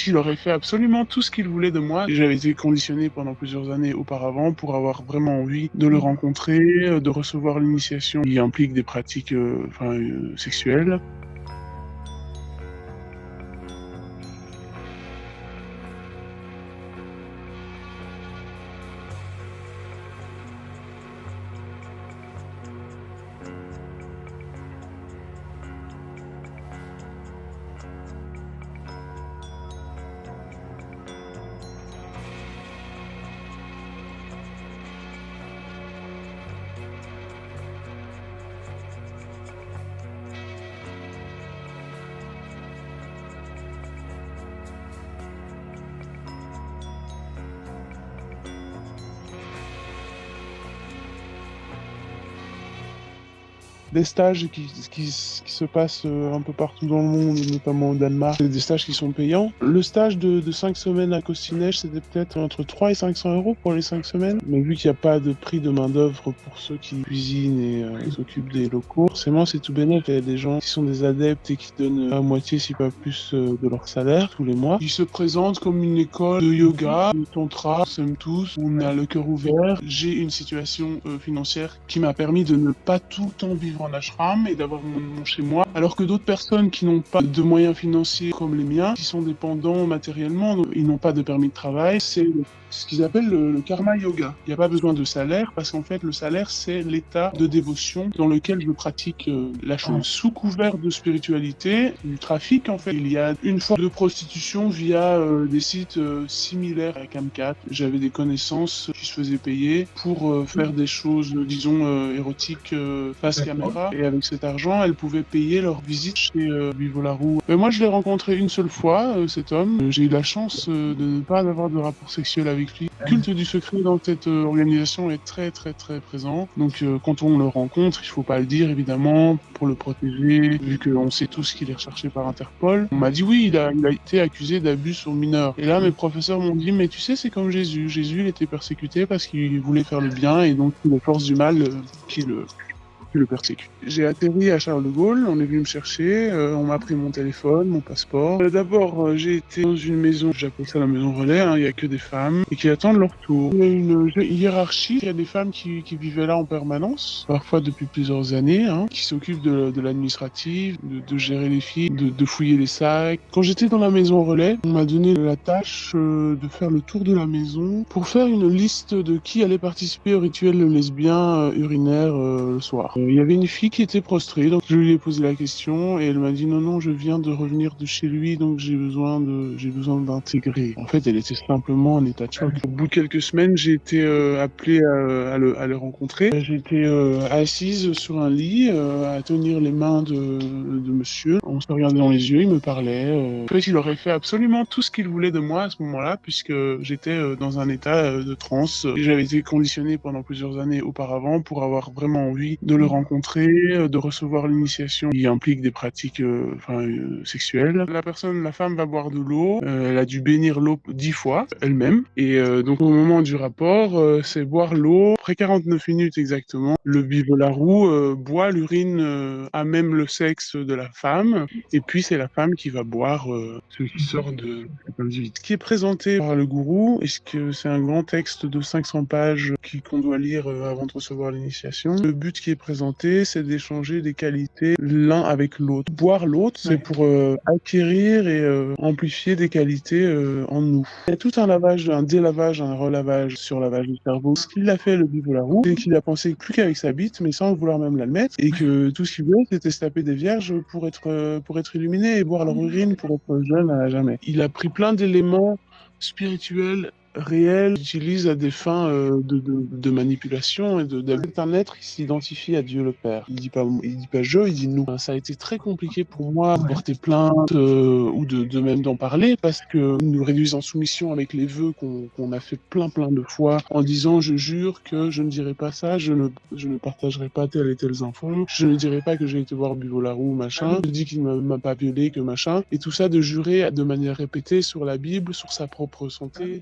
Il aurait fait absolument tout ce qu'il voulait de moi. J'avais été conditionné pendant plusieurs années auparavant pour avoir vraiment envie de le rencontrer, de recevoir l'initiation qui implique des pratiques sexuelles. Des stages qui se passent un peu partout dans le monde, notamment au Danemark, des stages qui sont payants. Le stage de 5 semaines à Costinège, c'était peut-être entre 300 et 500 euros pour les 5 semaines. Mais vu qu'il n'y a pas de prix de main-d'œuvre pour ceux qui cuisinent et s'occupent des locaux, forcément c'est tout bénéf. Il y a des gens qui sont des adeptes et qui donnent à moitié, si pas plus, de leur salaire tous les mois. Ils se présentent comme une école de yoga, de tantra, sommes tous, on a le cœur ouvert. J'ai une situation financière qui m'a permis de ne pas tout le temps vivre en ashram et d'avoir mon chez moi, alors que d'autres personnes qui n'ont pas de moyens financiers comme les miens, qui sont dépendants matériellement, ils n'ont pas de permis de travail, c'est ce qu'ils appellent le karma yoga. Il n'y a pas besoin de salaire parce qu'en fait le salaire c'est l'état de dévotion dans lequel je pratique la chose. Sous couvert de spiritualité, du trafic en fait, il y a une forme de prostitution via des sites similaires à Camcat. J'avais des connaissances qui se faisaient payer pour faire des choses, disons, érotiques face caméra. Et avec cet argent, elles pouvaient payer leur visite chez Bivolarou. Moi, je l'ai rencontré une seule fois, cet homme. J'ai eu la chance de ne pas avoir de rapport sexuel avec lui. Le culte du secret dans cette organisation est très très très présent. Donc quand on le rencontre, il faut pas le dire évidemment pour le protéger, vu qu'on sait tous qu'il est recherché par Interpol. On m'a dit oui, il a été accusé d'abus sur mineurs. Et là, mes professeurs m'ont dit mais tu sais, c'est comme Jésus. Jésus, il était persécuté parce qu'il voulait faire le bien et donc les forces du mal qui le persécute. J'ai atterri à Charles de Gaulle, on est venu me chercher, on m'a pris mon téléphone, mon passeport. D'abord, j'ai été dans une maison, j'appelle ça la maison relais, il n'y a que des femmes, et qui attendent leur tour. Il y a une hiérarchie, il y a des femmes qui vivaient là en permanence, parfois depuis plusieurs années, qui s'occupent de l'administratif, de gérer les filles, de fouiller les sacs. Quand j'étais dans la maison relais, on m'a donné la tâche de faire le tour de la maison pour faire une liste de qui allait participer au rituel lesbien urinaire le soir. Il y avait une fille qui était prostrée, donc je lui ai posé la question et elle m'a dit non, je viens de revenir de chez lui, donc j'ai besoin d'intégrer. En fait, elle était simplement en état de choc. Au bout de quelques semaines, j'ai été appelé à le rencontrer. J'étais assise sur un lit, à tenir les mains de monsieur. On se regardait dans les yeux, il me parlait. En fait, il aurait fait absolument tout ce qu'il voulait de moi à ce moment-là, puisque j'étais dans un état de transe. J'avais été conditionné pendant plusieurs années auparavant pour avoir vraiment envie de le rencontrer, de recevoir l'initiation qui implique des pratiques sexuelles. La femme va boire de l'eau, elle a dû bénir l'eau 10 fois elle-même, et donc au moment du rapport, c'est boire l'eau, après 49 minutes exactement, le bivolarou boit l'urine à même le sexe de la femme, et puis c'est la femme qui va boire ce qui sort de l'individu. Ce qui est présenté par le gourou, est-ce que c'est un grand texte de 500 pages qu'on doit lire avant de recevoir l'initiation. Le but qui est présenté, c'est d'échanger des qualités l'un avec l'autre. Boire l'autre, c'est pour acquérir et amplifier des qualités en nous. Il y a tout un lavage, un délavage, un relavage sur lavage du cerveau. Ce qu'il a fait, le bivolarou, c'est qu'il a pensé plus qu'avec sa bite, mais sans vouloir même l'admettre, et que tout ce qu'il voulait, c'était se taper des vierges pour être illuminé et boire leur urine pour être jeune à jamais. Il a pris plein d'éléments spirituels réel, utilise à des fins de manipulation et c'est un être qui s'identifie à Dieu le Père. Il dit pas je, il dit nous. Ça a été très compliqué pour moi de porter plainte ou de même d'en parler parce que nous réduisent en soumission avec les vœux qu'on a fait plein de fois en disant je jure que je ne dirai pas ça, je ne partagerai pas telle et telle infos, je ne dirai pas que j'ai été voir Bivolarou machin, je dis qu'il ne m'a pas violé que machin, et tout ça de jurer de manière répétée sur la Bible, sur sa propre santé.